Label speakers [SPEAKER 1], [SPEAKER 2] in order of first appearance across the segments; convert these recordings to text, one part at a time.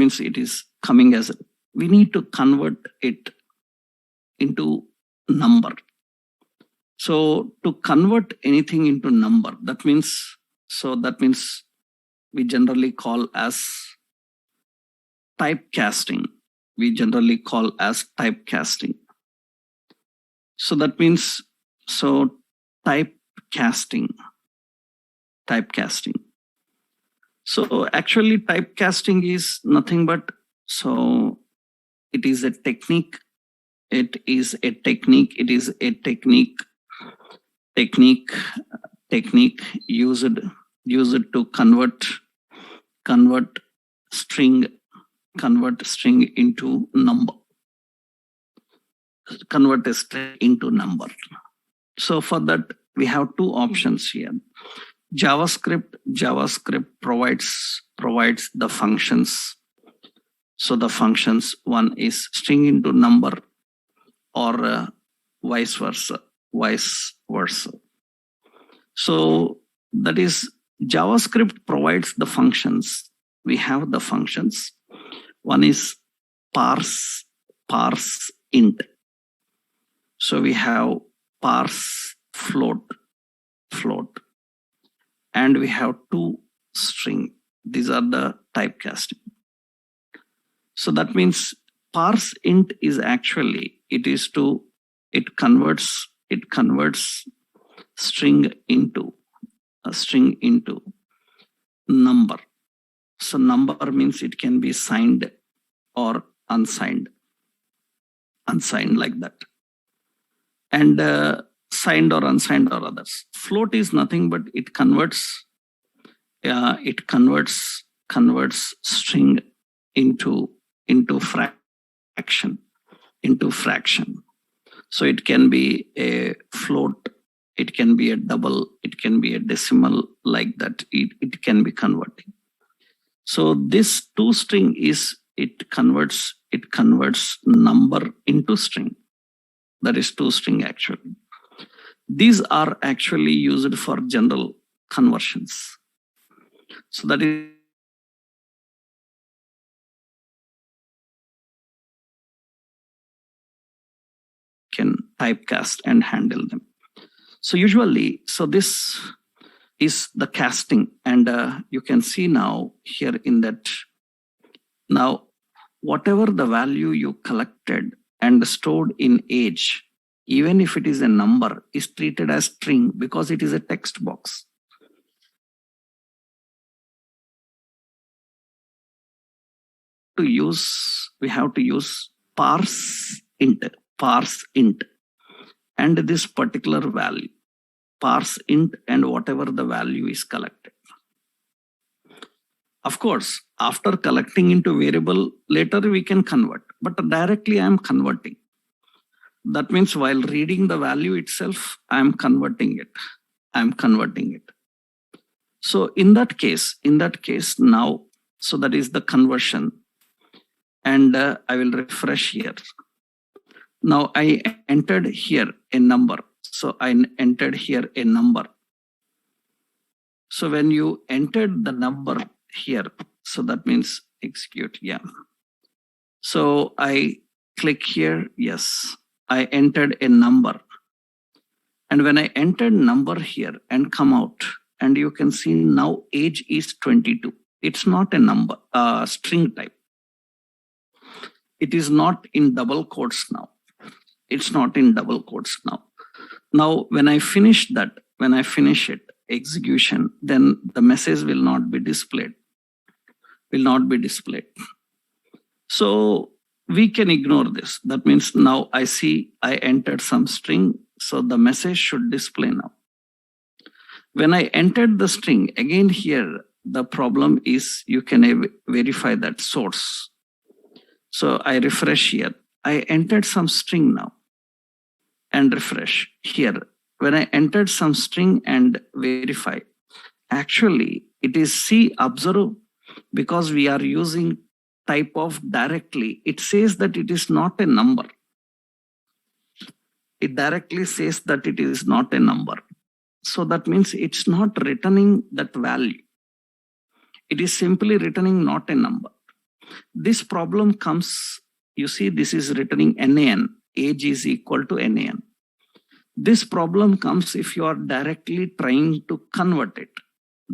[SPEAKER 1] means it is coming as, we need to convert it into number. So to convert anything into number, that means we generally call as typecasting. We generally call as typecasting. So that means, so typecasting. So actually typecasting is nothing but, so it is a technique. It is a technique used to convert string into number. Convert a string into number. So for that, we have two options here. JavaScript provides the functions. So the functions, one is string into number, or vice versa. So that is, JavaScript provides the functions. We have the functions. One is parse int. So we have parse float, and we have toString. These are the typecasting. So that means parse int is actually, it converts string into number. So number means it can be signed or unsigned like that. And signed or unsigned or others. Float is nothing but it converts string into fraction. So it can be a float, it can be a double, it can be a decimal, like that. It can be converting. So this toString is, it converts number into string. That is toString actually. These are actually used for general conversions. So that is can typecast and handle them. So usually, so this is the casting, and you can see now here in that, now whatever the value you collected and stored in age, even if it is a number, is treated as string because it is a text box. We have to use parse int, and this particular value, parse int, and whatever the value is collected. Of course, after collecting into variable, later we can convert, but directly I am converting. That means while reading the value itself, I am converting it. So in that case now, so that is the conversion. And I will refresh here. Now I entered here a number. So I entered here a number. So when you entered the number here, so that means execute, yeah. So I click here, yes. I entered a number. And when I entered number here and come out, and you can see now age is 22. It's not a number, string type. It is not in double quotes now. It's not in double quotes now. Now, when I finish it, execution, then the message will not be displayed. So we can ignore this. That means now I see I entered some string, so the message should display now. When I entered the string, again here, the problem is you can verify that source. So I refresh here. I entered some string now and refresh here. When I entered some string and verify, actually it is C observe, because we are using type of directly. It says that it is not a number. It directly says that it is not a number. So that means it's not returning that value. It is simply returning not a number. This problem comes, you see, this is returning NaN, age is equal to NaN. This problem comes if you are directly trying to convert it,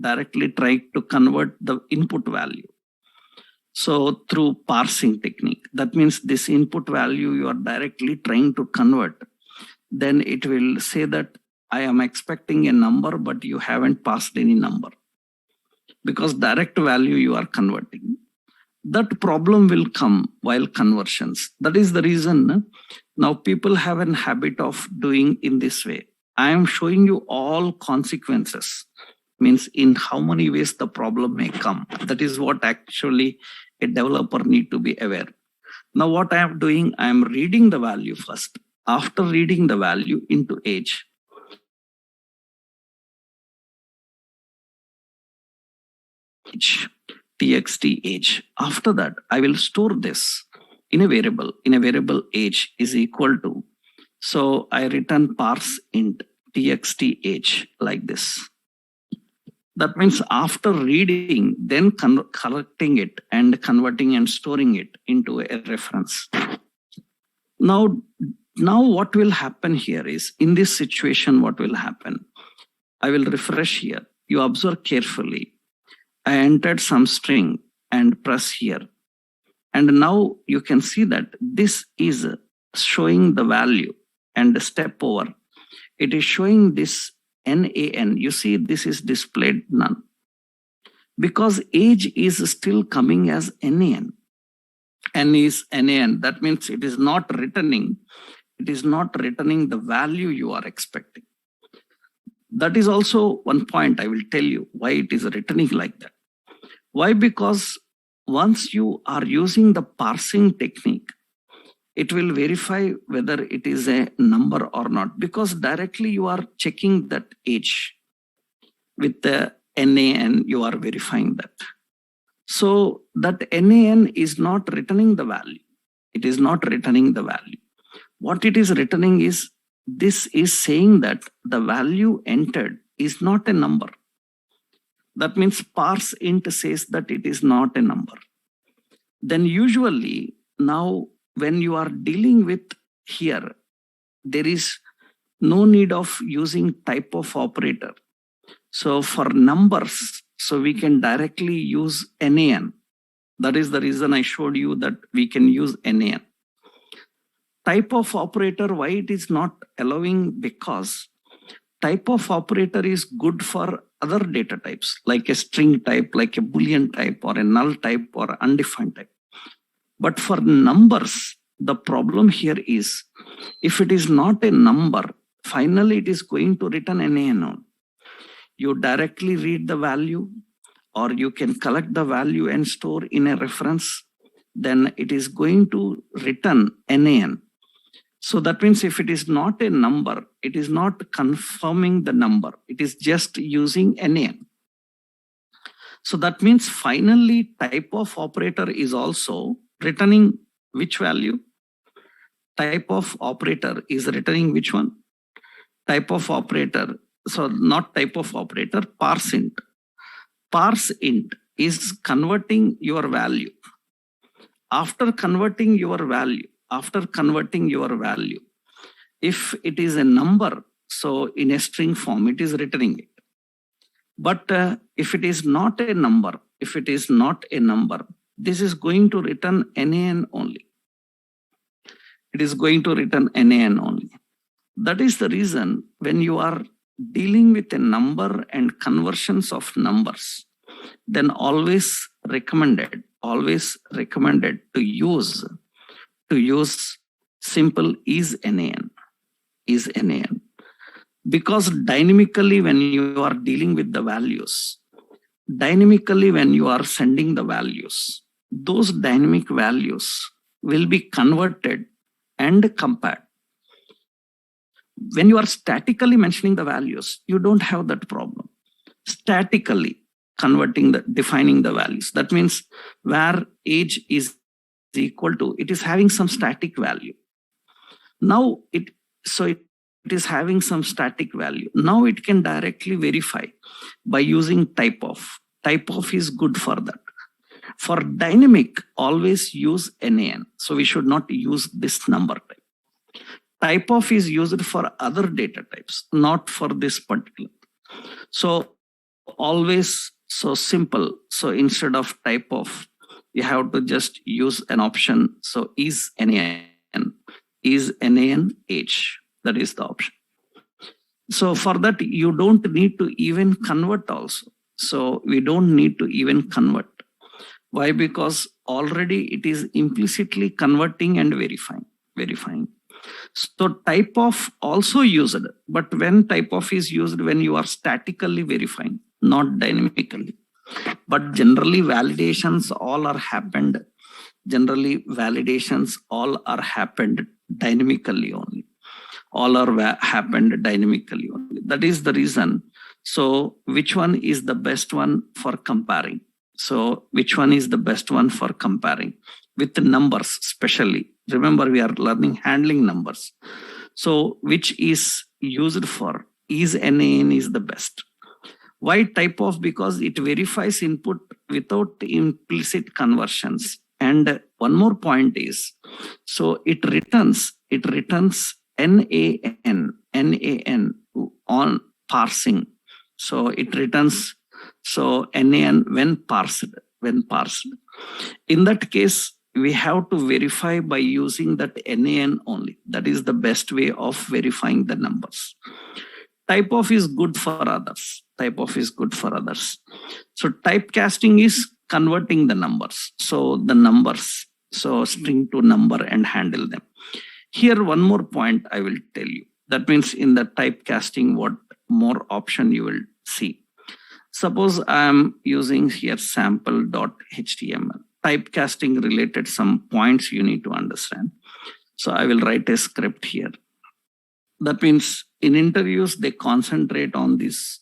[SPEAKER 1] directly trying to convert the input value. So through parsing technique, that means this input value you are directly trying to convert, then it will say that I am expecting a number, but you haven't passed any number because direct value you are converting. That problem will come while conversions. That is the reason now people have a habit of doing in this way. I am showing you all consequences, means in how many ways the problem may come. That is what actually a developer need to be aware. Now what I am doing, I am reading the value first. After reading the value into age, txt age. After that, I will store this in a variable. In a variable age is equal to. So I return parse int txt age like this. That means after reading, then collecting it and converting and storing it into a reference. Now what will happen here is, in this situation, what will happen? I will refresh here. You observe carefully. I entered some string and press here. And now you can see that this is showing the value and step over. It is showing this NaN. You see, this is displayed none. Because age is still coming as NaN. N is NaN. That means it is not returning. It is not returning the value you are expecting. That is also one point I will tell you why it is returning like that. Why? Because once you are using the parsing technique, it will verify whether it is a number or not, because directly you are checking that age. With the NaN, you are verifying that. So that NaN is not returning the value. It is not returning the value. What it is returning is, this is saying that the value entered is not a number. That means parse int says that it is not a number. Then usually now when you are dealing with here, there is no need of using type of operator. So for numbers, so we can directly use NaN. That is the reason I showed you that we can use NaN. Type of operator, why it is not allowing? Because type of operator is good for other data types, like a string type, like a Boolean type, or a null type, or undefined type. But for numbers, the problem here is, if it is not a number, finally it is going to return NaN only. You directly read the value, or you can collect the value and store in a reference, then it is going to return NaN. So that means if it is not a number, it is not confirming the number. It is just using NaN. So that means finally type of operator is also returning which value? Type of operator is returning which one? Type of operator. So not type of operator, parse int. Parse int is converting your value. After converting your value, if it is a number, so in a string form, it is returning it. But if it is not a number, this is going to return NaN only. It is going to return NaN only. That is the reason when you are dealing with a number and conversions of numbers, then always recommended to use simple is NaN. Because dynamically when you are dealing with the values, dynamically when you are sending the values, those dynamic values will be converted and compared. When you are statically mentioning the values, you don't have that problem. Statically defining the values. That means where age is equal to, it is having some static value. Now it is having some static value. Now it can directly verify by using type of. Type of is good for that. For dynamic, always use NaN. So we should not use this number type. Type of is used for other data types, not for this particular. So always so simple. So instead of type of, you have to just use an option. So is NaN H. That is the option. So for that, you don't need to even convert also. So we don't need to even convert. Why? Because already it is implicitly converting and verifying. So type of also used, but when type of is used when you are statically verifying, not dynamically. But generally validations all are happened. Generally validations all are happened dynamically only. All are happened dynamically only. That is the reason. So which one is the best one for comparing? So which one is the best one for comparing with the numbers, especially? Remember, we are learning handling numbers. So which is used for is NaN is the best. Why type of? Because it verifies input without implicit conversions. And one more point is, so it returns NaN on parsing. So it returns so NaN when parsed. In that case, we have to verify by using that NaN only. That is the best way of verifying the numbers. Type of is good for others. So typecasting is converting the numbers. So the numbers, so string to number and handle them. Here, one more point I will tell you. That means in the typecasting, what more option you will see. Suppose I am using here sample.html. Typecasting related some points you need to understand. So I will write a script here. That means in interviews, they concentrate on these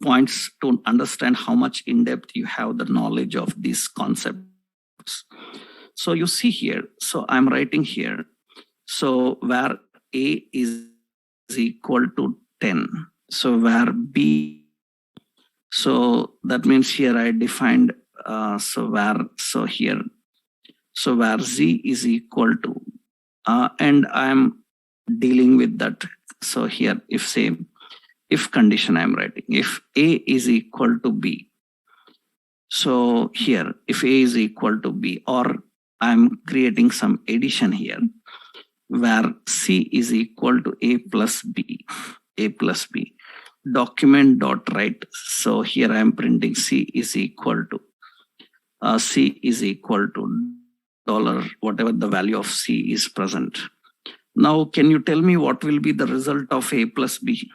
[SPEAKER 1] points to understand how much in depth you have the knowledge of these concepts. So you see here, so I'm writing here. So where A is equal to 10. So where B, so that means here I defined, so where Z is equal to, and I'm dealing with that. So here, if condition I'm writing, if A is equal to B. So here, if A is equal to B, or I'm creating some addition here, where C is equal to A plus B. Document dot write. So here I am printing C is equal to dollar, whatever the value of C is present. Now, can you tell me what will be the result of A plus B?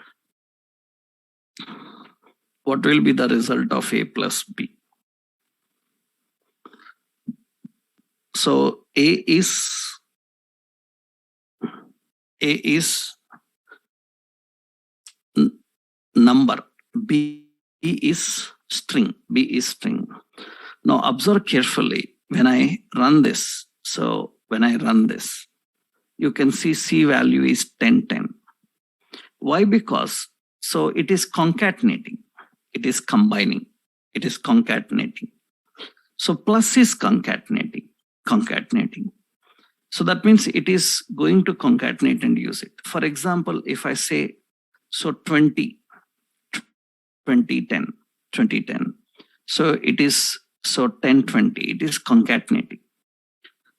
[SPEAKER 1] What will be the result of A plus B? So A is number, B is string. Now observe carefully when I run this. So when I run this, you can see C value is 1010. Why? Because so it is concatenating, it is combining, it is concatenating. So plus is concatenating. So that means it is going to concatenate and use it. For example, if I say, so 2010. So it is, so 1020, it is concatenating.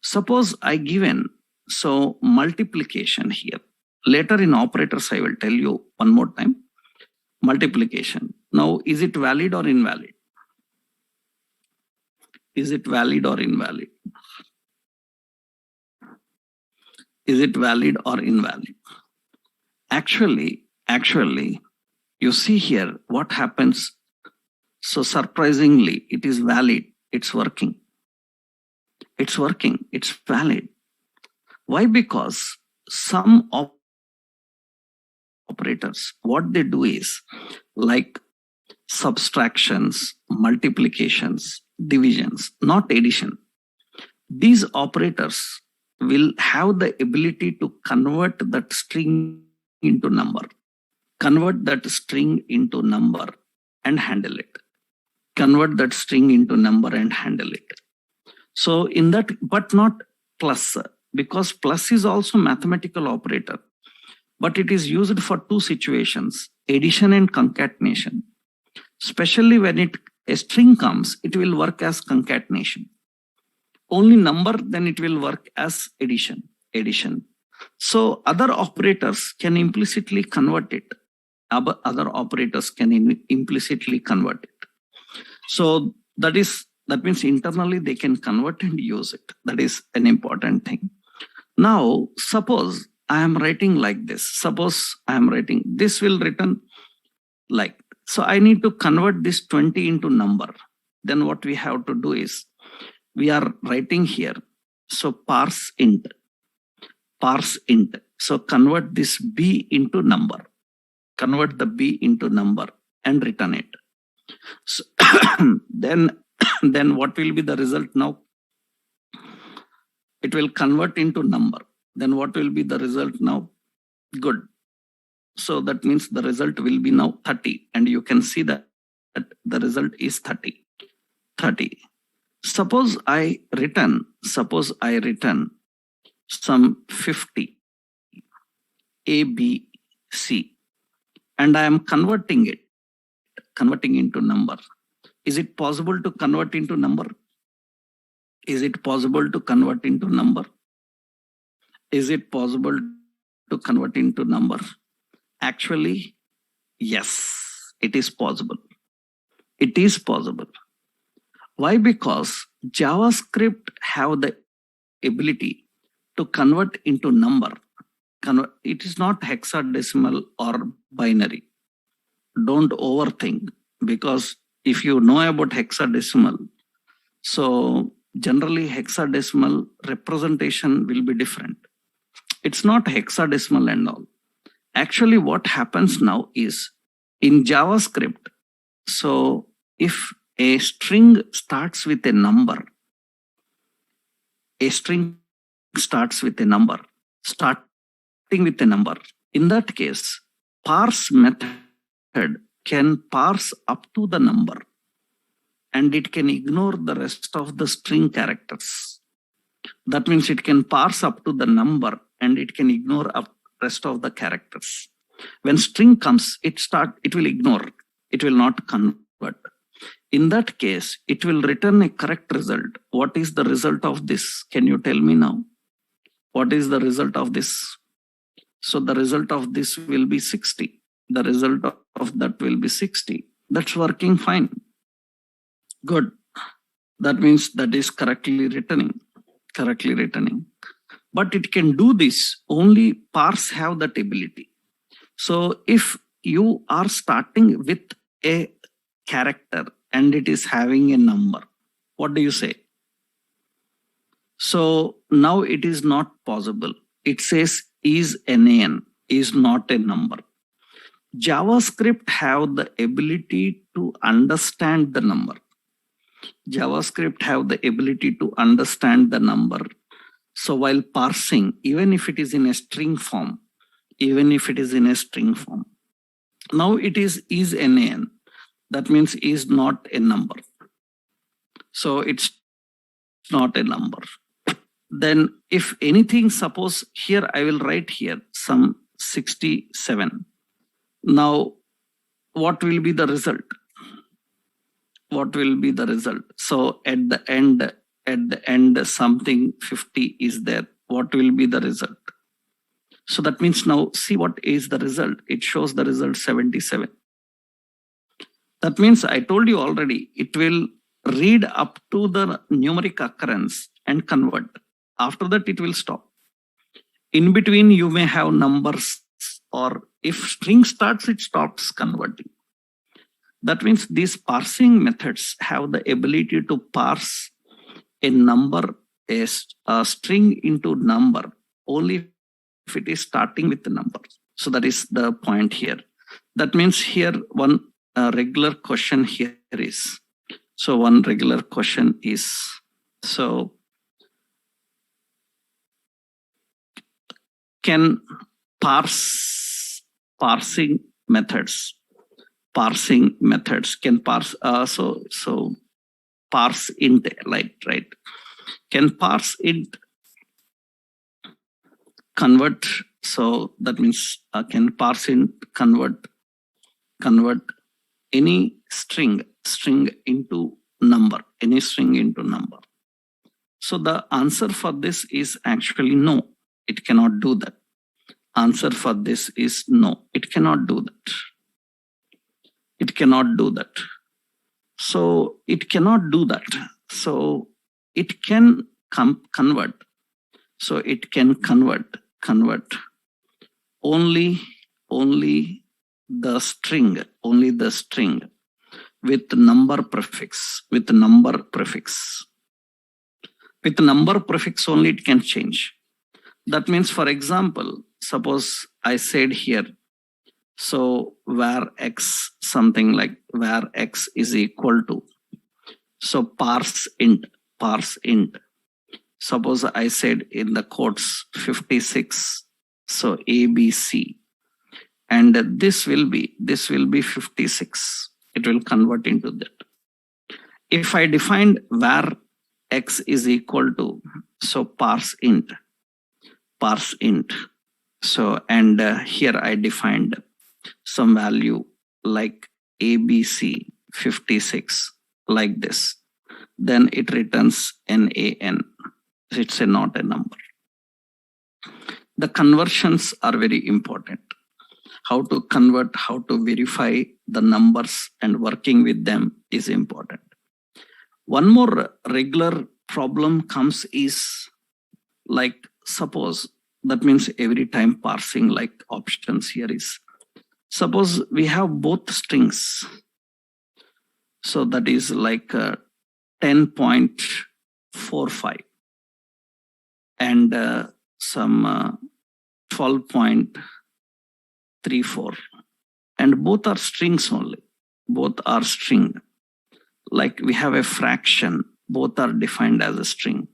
[SPEAKER 1] Suppose I given, so multiplication here. Later in operators, I will tell you one more time. Multiplication. Now, is it valid or invalid? Is it valid or invalid? Is it valid or invalid? Actually, you see here what happens. So surprisingly, it is valid. It's working. It's valid. Why? Because some operators, what they do is like subtractions, multiplications, divisions, not addition. These operators will have the ability to convert that string into number. And handle it. So in that, but not plus, because plus is also mathematical operator, but it is used for two situations, addition and concatenation. Especially when a string comes, it will work as concatenation. Only number, then it will work as addition. So other operators can implicitly convert it. Other operators can implicitly convert it. So that means internally they can convert and use it. That is an important thing. Now, suppose I am writing like this. Suppose I am writing, this will return like, so I need to convert this 20 into number. Then what we have to do is, we are writing here. So parse int. So convert this B into number. Convert the B into number and return it. So then what will be the result now? It will convert into number. Then what will be the result now? Good. So that means the result will be now 30. And you can see that the result is 30. Suppose I return some 50 A, B, C, and I am converting into number. Is it possible to convert into number? Is it possible to convert into number? Actually, yes, it is possible. Why? Because JavaScript have the ability to convert into number. It is not hexadecimal or binary. Don't overthink, because if you know about hexadecimal, so generally hexadecimal representation will be different. It's not hexadecimal and all. Actually, what happens now is in JavaScript, so if a string starts with a number, starting with a number, in that case, parse method can parse up to the number and it can ignore the rest of the string characters. That means it can parse up to the number and it can ignore the rest of the characters. When string comes, it will ignore, it will not convert. In that case, it will return a correct result. What is the result of this? Can you tell me now? What is the result of this? So the result of this will be 60. The result of that will be 60. That's working fine. Good. That means that is correctly returning. But it can do this, only parse have that ability. So if you are starting with a character and it is having a number, what do you say? So now it is not possible. It says is nan, is not a number. JavaScript have the ability to understand the number. So while parsing, even if it is in a string form, now it is nan. That means is not a number. So it's not a number. Then if anything, suppose here I will write here some 67. Now what will be the result? So at the end something 50 is there. What will be the result? So that means now see what is the result. It shows the result 77. That means I told you already, it will read up to the numeric occurrence and convert. After that, it will stop. In between, you may have numbers, or if string starts, it stops converting. That means these parsing methods have the ability to parse a number, a string into number, only if it is starting with the number. So that is the point here. That means here one regular question here is, so can parsing methods can parse, so parse int, like, right? Can parse int convert? So that means can parse int convert any string into number, any string into number? So the answer for this is actually no, it cannot do that. Answer for this is no, it cannot do that. It cannot do that. So it cannot do that. So it can convert. So it can convert only the string with number prefix. With number prefix only it can change. That means, for example, suppose I said here, so var x, something like var x is equal to, so parse int. Suppose I said in the quotes 56, so ABC, and this will be 56. It will convert into that. If I defined var x is equal to, so parse int. So, and here I defined some value like ABC 56 like this, then it returns NaN. It's not a number. The conversions are very important. How to convert, how to verify the numbers and working with them is important. One more regular problem comes is like, suppose, that means every time parsing like options here is, suppose we have both strings. So that is like 10.45 and some 12.34, and both are strings only. Both are string. Like we have a fraction, both are defined as a string.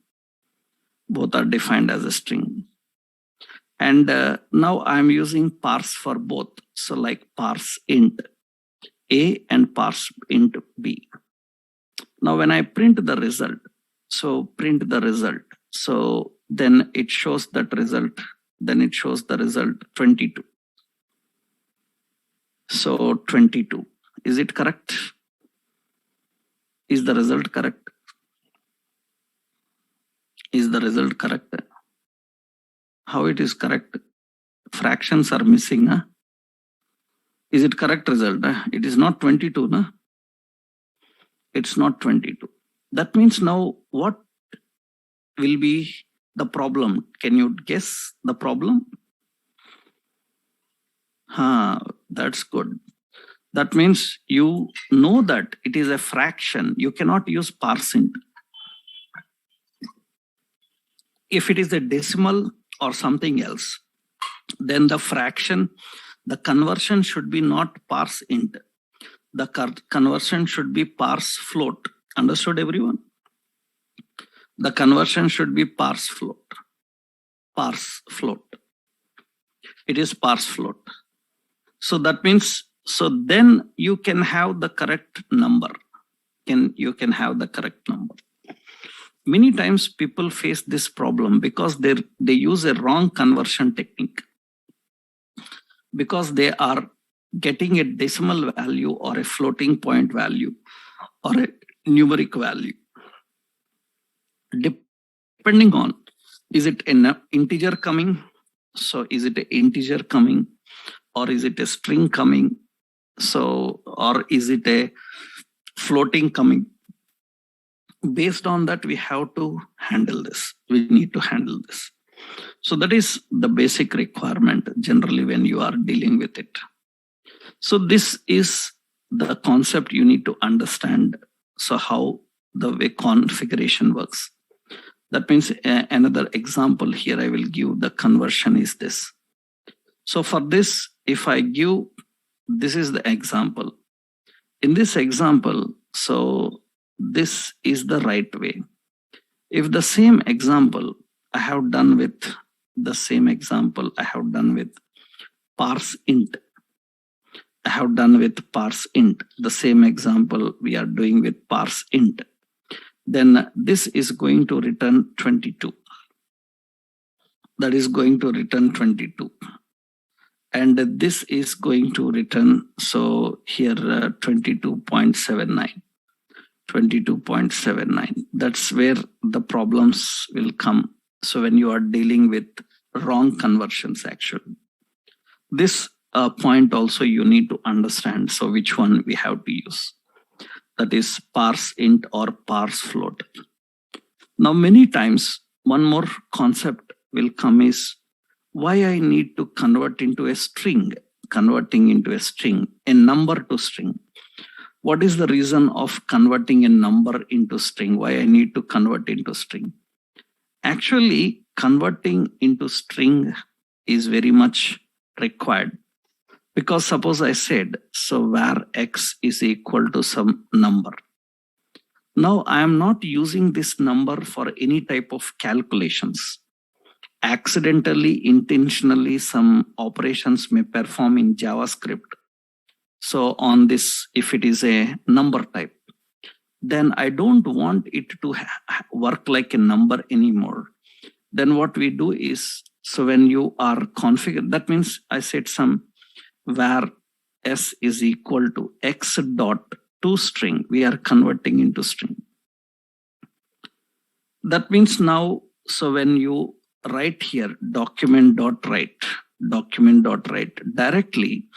[SPEAKER 1] And now I'm using parse for both. So like parse int A and parse int B. Now when I print the result, so then it shows that result, then it shows the result 22. So 22, is it correct? Is the result correct? Is the result correct? How it is correct? Fractions are missing, huh? Is it correct result? It is not 22, no? It's not 22. That means now what will be the problem? Can you guess the problem? That's good. That means you know that it is a fraction. You cannot use parse int. If it is a decimal or something else, then the fraction, the conversion should be not parse int. The conversion should be parse float. Understood, everyone? The conversion should be parse float. It is parse float. So that means, so then you can have the correct number. You can have the correct number. Many times people face this problem because they use a wrong conversion technique. Because they are getting a decimal value or a floating point value or a numeric value. Depending on, is it an integer coming? So is it an integer coming? Or is it a string coming? So, or is it a floating coming? Based on that, we have to handle this. We need to handle this. So that is the basic requirement generally when you are dealing with it. So this is the concept you need to understand. So how the way configuration works. That means another example here I will give, the conversion is this. So for this, if I give, this is the example. In this example, so this is the right way. If the same example I have done with parse int. The same example we are doing with parse int. then this is going to return 22. That is going to return 22. And this is going to return, so here 22.79. 22.79. That's where the problems will come. So when you are dealing with wrong conversions, actually. This point also you need to understand. So which one we have to use? That is parse int or parse float. Now, many times, one more concept will come is why I need to convert into a string, converting into a string, a number to string. What is the reason of converting a number into string? Why I need to convert into string? Actually, converting into string is very much required, because suppose I said, so var x is equal to some number. Now I am not using this number for any type of calculations. Accidentally, intentionally, some operations may perform in JavaScript. So on this, if it is a number type, then I don't want it to work like a number anymore. Then what we do is, so when you are configured, that means I said some var s is equal to x dot to string. We are converting into string. That means now, so when you write here document.write, directly,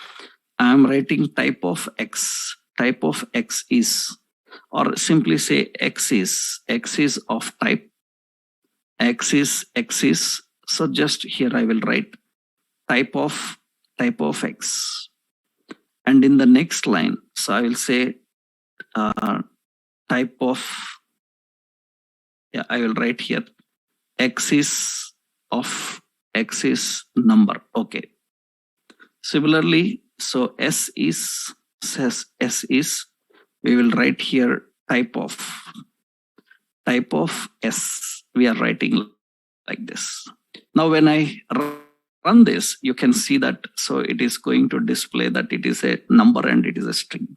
[SPEAKER 1] I am writing type of x. Type of x is, or simply say x is of type. X is. So just here I will write type of x. And in the next line, so I will say type of, I will write here x is of x is number. Okay. Similarly, so s is, we will write here type of s. We are writing like this. Now when I run this, you can see that, so it is going to display that it is a number and it is a string.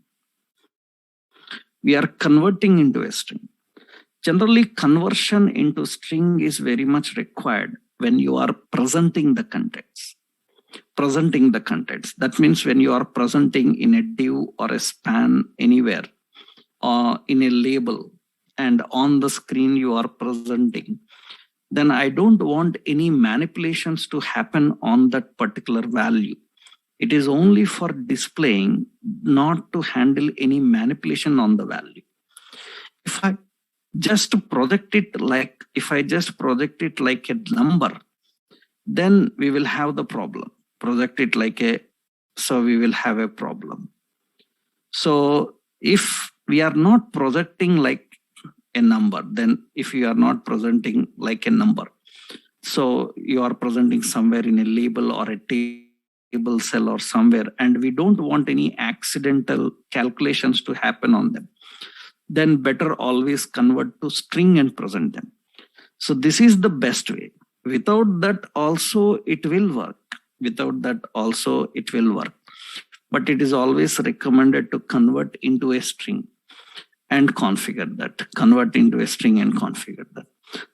[SPEAKER 1] We are converting into a string. Generally, conversion into string is very much required when you are presenting the contents. That means when you are presenting in a div or a span anywhere, or in a label, and on the screen you are presenting, then I don't want any manipulations to happen on that particular value. It is only for displaying, not to handle any manipulation on the value. If I just project it like a number, then we will have the problem. So we will have a problem. So if we are not projecting like a number, then if you are not presenting like a number, so you are presenting somewhere in a label or a table cell or somewhere, and we don't want any accidental calculations to happen on them, then better always convert to string and present them. So this is the best way. Without that also it will work. But it is always recommended to convert into a string and configure that.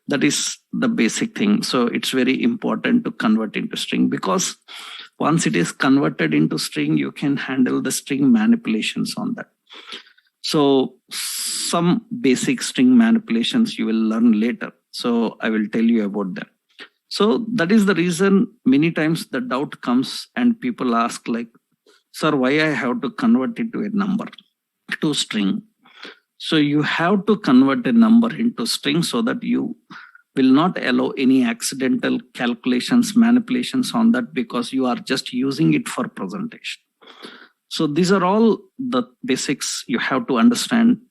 [SPEAKER 1] That is the basic thing. So it's very important to convert into string, because once it is converted into string, you can handle the string manipulations on that. So some basic string manipulations you will learn later. So I will tell you about them. So that is the reason many times the doubt comes and people ask like, sir, why I have to convert it to a number, to string? So you have to convert a number into string so that you will not allow any accidental calculations, manipulations on that, because you are just using it for presentation. So these are all the basics you have to understand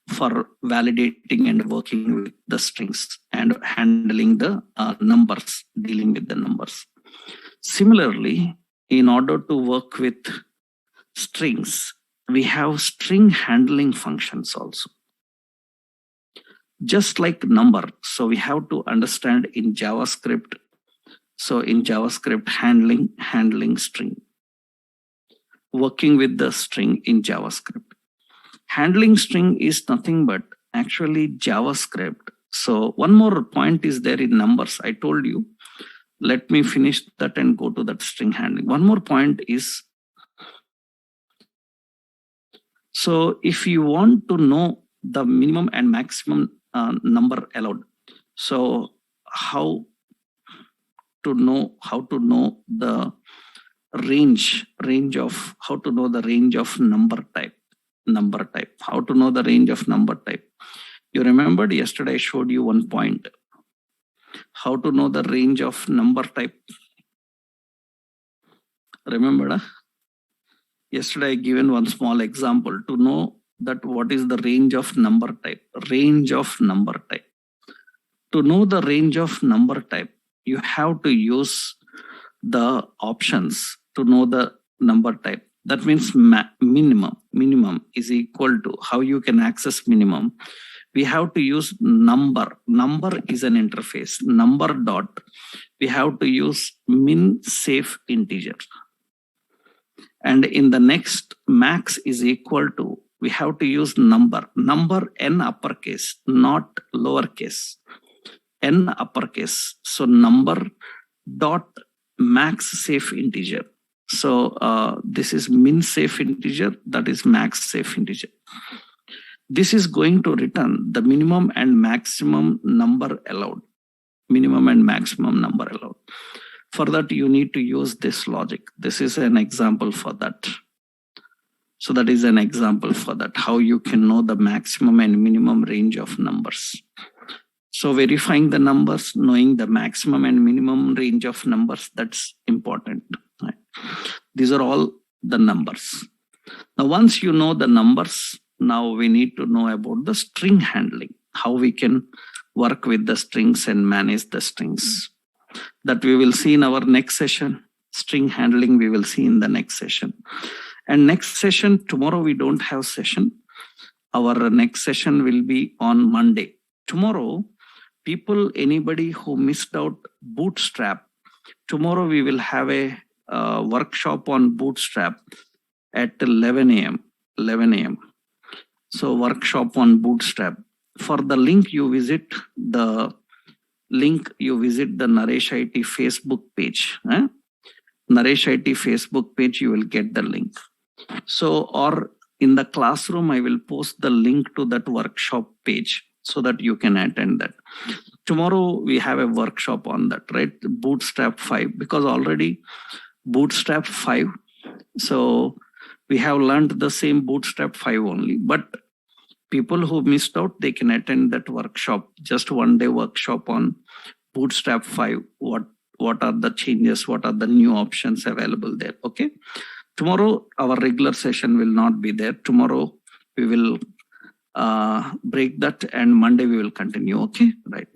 [SPEAKER 1] for validating and working with the strings and handling the numbers, dealing with the numbers. Similarly, in order to work with strings, we have string handling functions also. Just like number, so we have to understand in JavaScript. So in JavaScript, handling string, working with the string in JavaScript. Handling string is nothing but actually JavaScript. So one more point is there in numbers. I told you, let me finish that and go to that string handling. One more point is, so if you want to know the minimum and maximum number allowed, so how to know the range of how to know the range of number type, how to know the range of number type. You remembered yesterday I showed you one point, how to know the range of number type. Remember, yesterday I given one small example to know that what is the range of number type. To know the range of number type, you have to use the options to know the number type. That means minimum is equal to how you can access minimum. We have to use number is an interface, number dot, we have to use min safe integer. And in the next, max is equal to, we have to use number n uppercase, not lowercase, n uppercase. So number dot max safe integer. So this is min safe integer, that is max safe integer. This is going to return the minimum and maximum number allowed. For that, you need to use this logic. This is an example for that. So that is an example for that, how you can know the maximum and minimum range of numbers. So verifying the numbers, knowing the maximum and minimum range of numbers, that's important. Right? These are all the numbers. Now, once you know the numbers, now we need to know about the string handling, how we can work with the strings and manage the strings. That we will see in our next session. String handling we will see in the next session. And next session, tomorrow we don't have session. Our next session will be on Monday. Tomorrow, people, anybody who missed out Bootstrap, tomorrow we will have a workshop on Bootstrap at 11 a.m. So workshop on Bootstrap. For the link, you visit the Naresh IT Facebook page. Naresh IT Facebook page, you will get the link. So, or in the classroom, I will post the link to that workshop page so that you can attend that. Tomorrow, we have a workshop on that, right? Bootstrap 5, because already Bootstrap 5. So we have learned the same Bootstrap 5 only, but people who missed out, they can attend that workshop, just one day workshop on Bootstrap 5. What are the changes? What are the new options available there? Okay. Tomorrow, our regular session will not be there. Tomorrow, we will break that, and Monday we will continue. Okay. Right.